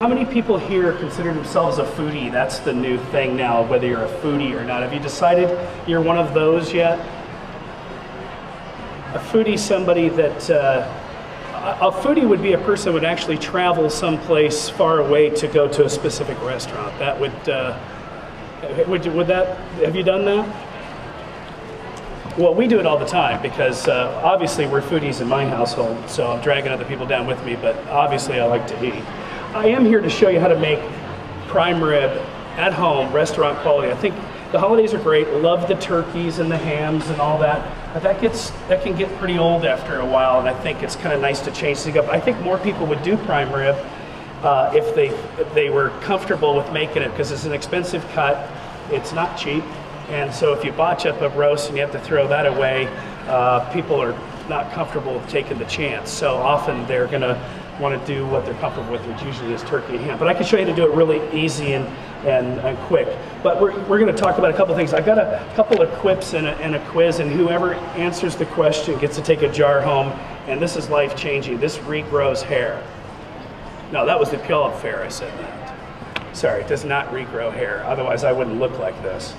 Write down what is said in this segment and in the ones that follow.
How many people here consider themselves a foodie? That's the new thing now, whether you're a foodie or not. Have you decided you're one of those yet? A foodie, somebody that, a foodie would be a person who would actually travel someplace far away to go to a specific restaurant. That would that, have you done that? Well, we do it all the time because obviously we're foodies in my household, so I'm dragging other people down with me, but obviously I like to eat. I am here to show you how to make prime rib at home, restaurant quality. I think the holidays are great. Love the turkeys and the hams and all that, but that can get pretty old after a while, and I think it's kind of nice to change things up. I think more people would do prime rib if they were comfortable with making it, because it's an expensive cut. It's not cheap. And so if you botch up a roast and you have to throw that away, people are not comfortable with taking the chance. So often they're going to want to do what they're comfortable with, which usually is turkey and ham. But I can show you how to do it really easy and quick. But we're going to talk about a couple things. I got a couple of quips and a quiz, and whoever answers the question gets to take a jar home. And this is life-changing. This regrows hair. No, that was the Puyallup Fair, I said that. Sorry, it does not regrow hair. Otherwise, I wouldn't look like this.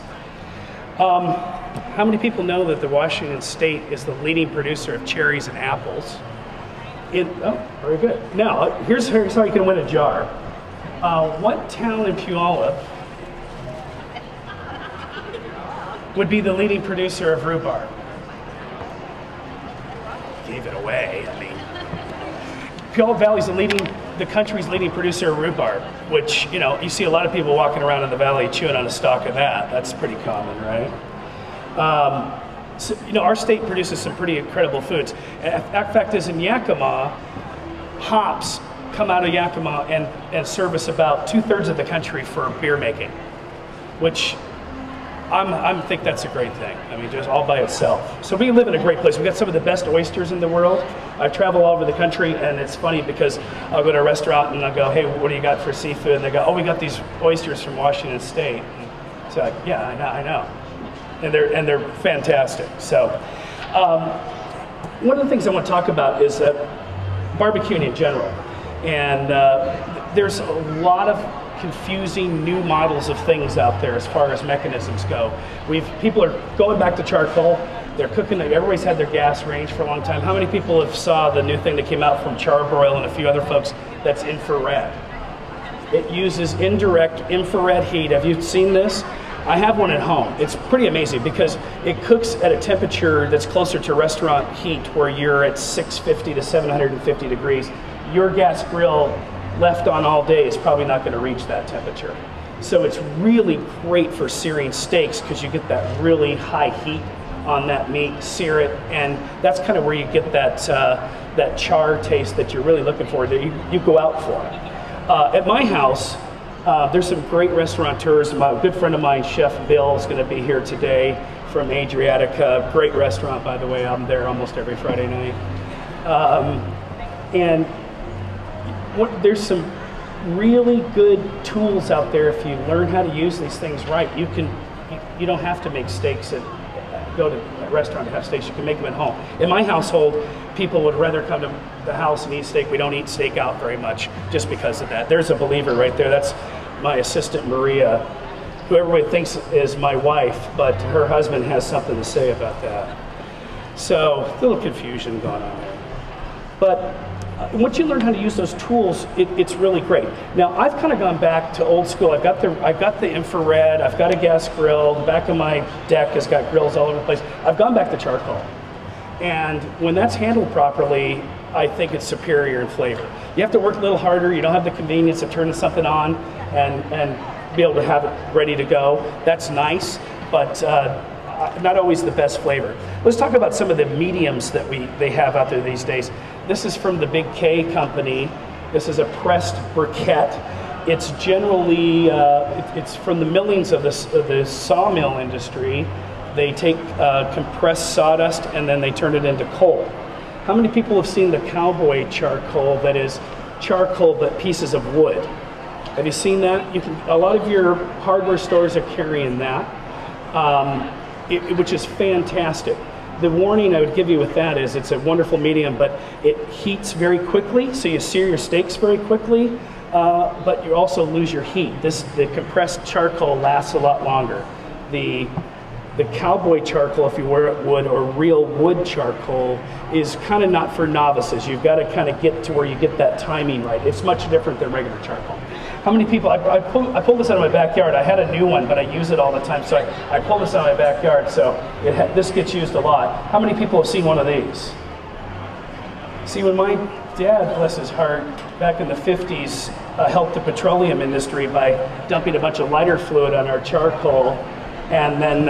How many people know that the Washington State is the leading producer of cherries and apples? Oh, very good. Now, here's how you can win a jar. What town in Puyallup would be the leading producer of rhubarb? Gave it away. I mean, Puyallup Valley is the country's leading producer of rhubarb, which, you know, you see a lot of people walking around in the valley chewing on a stalk of that. That's pretty common, right? So, you know, our state produces some pretty incredible foods. In fact, is in Yakima, hops come out of Yakima and service about 2/3 of the country for beer making, which I think that's a great thing. I mean, just all by itself. So we live in a great place. We've got some of the best oysters in the world. I travel all over the country, and it's funny because I'll go to a restaurant and I'll go, hey, what do you got for seafood? And they go, oh, we got these oysters from Washington State. And so yeah, I know. And they're fantastic. So one of the things I want to talk about is barbecuing in general. And there's a lot of confusing new models of things out there as far as mechanisms go. People are going back to charcoal. They're cooking. Everybody's had their gas range for a long time. How many people have saw the new thing that came out from Charbroil and a few other folks that's infrared? It uses indirect infrared heat. Have you seen this? I have one at home. It's pretty amazing because it cooks at a temperature that's closer to restaurant heat, where you're at 650 to 750 degrees. Your gas grill left on all day is probably not going to reach that temperature. So it's really great for searing steaks because you get that really high heat on that meat, sear it, and that's kind of where you get that that char taste that you're really looking for, that you go out for. At my house, there's some great restaurateurs. My good friend of mine, Chef Bill, is going to be here today from Adriatica. Great restaurant, by the way. I'm there almost every Friday night. And there's some really good tools out there if you learn how to use these things right. You don't have to make steaks and go to a restaurant to have steaks. You can make them at home. In my household, people would rather come to the house and eat steak. We don't eat steak out very much just because of that. There's a believer right there. That's my assistant Maria, who everybody thinks is my wife, but her husband has something to say about that. So a little confusion going on there. But once you learn how to use those tools, it's really great. Now I've kind of gone back to old school. I've got the infrared. I've got a gas grill. The back of my deck has got grills all over the place. I've gone back to charcoal, and when that's handled properly, I think it's superior in flavor. You have to work a little harder. You don't have the convenience of turning something on and be able to have it ready to go. That's nice, but not always the best flavor. Let's talk about some of the mediums that they have out there these days. This is from the Big K company. This is a pressed briquette. It's generally, it's from the millings of the sawmill industry. They take compressed sawdust and then they turn it into coal. How many people have seen the cowboy charcoal that is charcoal but pieces of wood? Have you seen that? A lot of your hardware stores are carrying that, which is fantastic. The warning I would give you with that is it's a wonderful medium, but it heats very quickly, so you sear your steaks very quickly. but you also lose your heat. The compressed charcoal lasts a lot longer. The cowboy charcoal, if you wear it wood, or real wood charcoal, is kind of not for novices. You've got to kind of get to where you get that timing right. It's much different than regular charcoal. How many people, I pulled this out of my backyard. I had a new one, but I use it all the time. So I pulled this out of my backyard, so this gets used a lot. How many people have seen one of these? See, when my dad, bless his heart, back in the 50s, helped the petroleum industry by dumping a bunch of lighter fluid on our charcoal. And then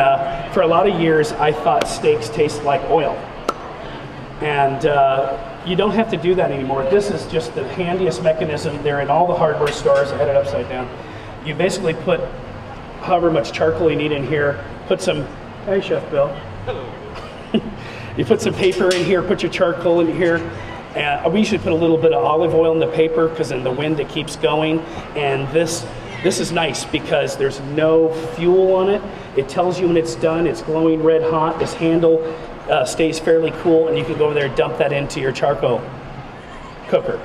for a lot of years, I thought steaks taste like oil. And you don't have to do that anymore. This is just the handiest mechanism. They're in all the hardware stores. I had it upside down. You basically put however much charcoal you need in here, put some, hey Chef Bill. Hello. You put some paper in here, put your charcoal in here. And we should put a little bit of olive oil in the paper because in the wind it keeps going. And this is nice because there's no fuel on it. It tells you when it's done. It's glowing red hot. This handle stays fairly cool, and you can go over there and dump that into your charcoal cooker.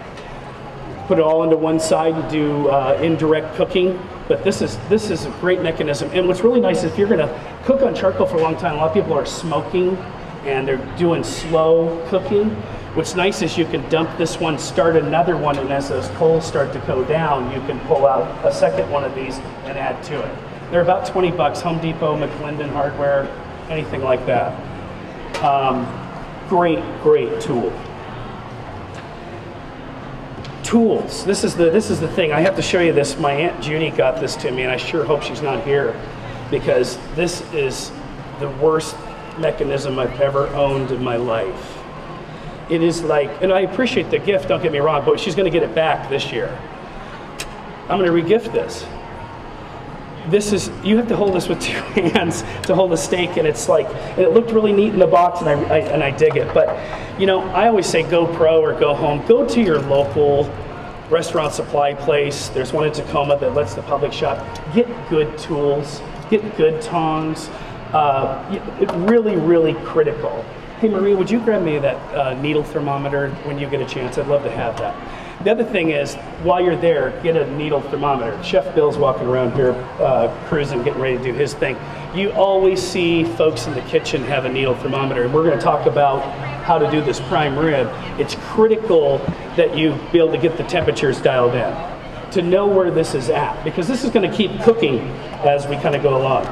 Put it all into one side and do indirect cooking. But this is a great mechanism. And what's really nice is if you're going to cook on charcoal for a long time, a lot of people are smoking and they're doing slow cooking. What's nice is you can dump this one, start another one, and as those coals start to go down, you can pull out a second one of these and add to it. They're about 20 bucks, Home Depot, McClendon Hardware, anything like that. Great tool. Tools, this is the thing. I have to show you this. My Aunt Judy got this to me, and I sure hope she's not here, because this is the worst mechanism I've ever owned in my life. It is like, and I appreciate the gift, don't get me wrong, but she's going to get it back this year. I'm going to re-gift this. This is, you have to hold this with 2 hands to hold a steak, and it's like, and it looked really neat in the box, and I dig it. But, you know, I always say go pro or go home. Go to your local restaurant supply place. There's one in Tacoma that lets the public shop. Get good tools, get good tongs. It's really critical. Hey Maria, would you grab me that needle thermometer when you get a chance? I'd love to have that. The other thing is, while you're there, get a needle thermometer. Chef Bill's walking around here cruising, getting ready to do his thing. You always see folks in the kitchen have a needle thermometer, and we're going to talk about how to do this prime rib. It's critical that you be able to get the temperatures dialed in, to know where this is at, because this is going to keep cooking as we kind of go along.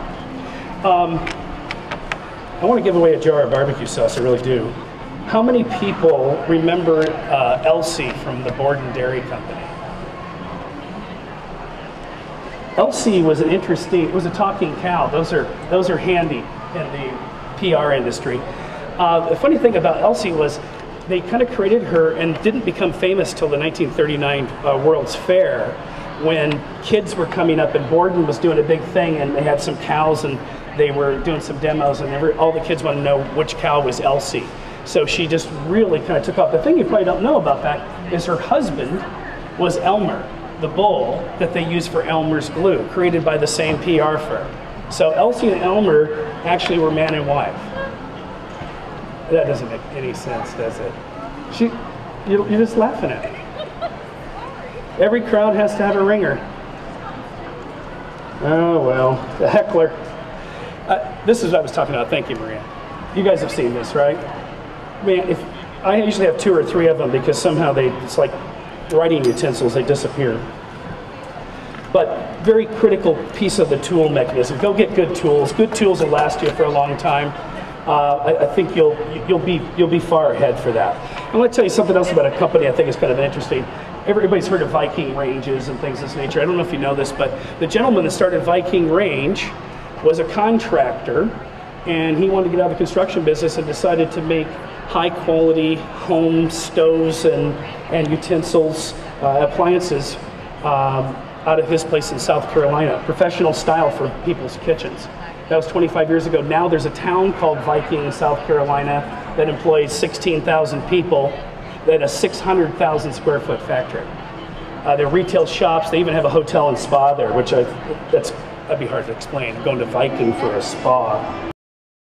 I want to give away a jar of barbecue sauce, I really do. How many people remember Elsie from the Borden Dairy Company? Elsie was an interesting, it was a talking cow. Those are handy in the PR industry. The funny thing about Elsie was they kind of created her and didn't become famous till the 1939 World's Fair, when kids were coming up and Borden was doing a big thing, and they had some cows and they were doing some demos, and all the kids wanted to know which cow was Elsie. So she just really kind of took off. The thing you probably don't know about that is her husband was Elmer, the bull that they use for Elmer's glue, created by the same PR firm. So Elsie and Elmer actually were man and wife. That doesn't make any sense, does it? You're just laughing at me. Every crowd has to have a ringer. Oh well, the heckler. This is what I was talking about. Thank you, Maria. You guys have seen this, right? Man, I usually have 2 or 3 of them because somehow it's like writing utensils, they disappear. But very critical piece of the tool mechanism. Go get good tools. Good tools will last you for a long time. I think you'll be far ahead for that. I want to tell you something else about a company I think is kind of interesting. Everybody's heard of Viking ranges and things of this nature. I don't know if you know this, but the gentleman that started Viking Range was a contractor, and he wanted to get out of the construction business and decided to make high quality home stoves and utensils, appliances out of his place in South Carolina. Professional style for people's kitchens. That was 25 years ago. Now there's a town called Viking, South Carolina, that employs 16,000 people at a 600,000 square foot factory. They're retail shops. They even have a hotel and spa there, which that'd be hard to explain, going to Viking for a spa.